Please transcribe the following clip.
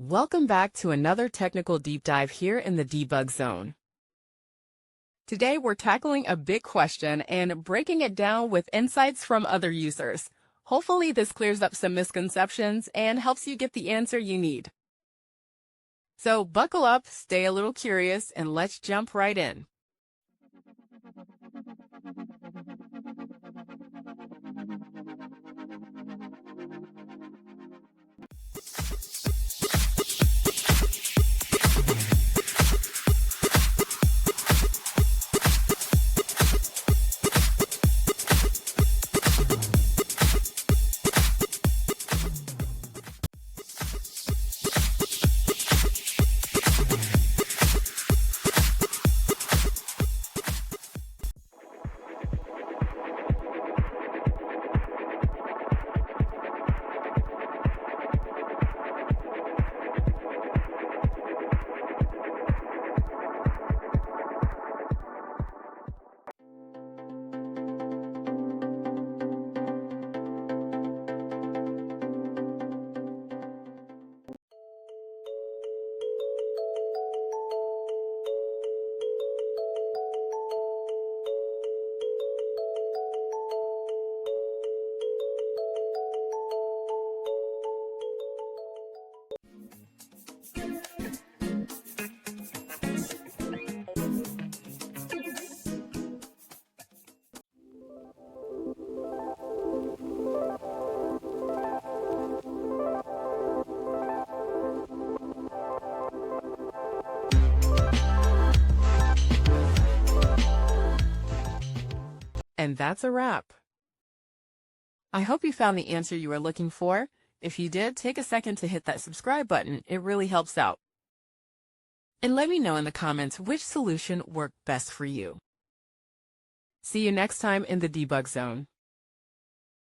Welcome back to another technical deep dive here in the debug zone. Today we're tackling a big question and breaking it down with insights from other users. Hopefully this clears up some misconceptions and helps you get the answer you need. So buckle up, stay a little curious, and let's jump right in. And that's a wrap. I hope you found the answer you were looking for. If you did, take a second to hit that subscribe button. It really helps out. And let me know in the comments which solution worked best for you. See you next time in the debug zone.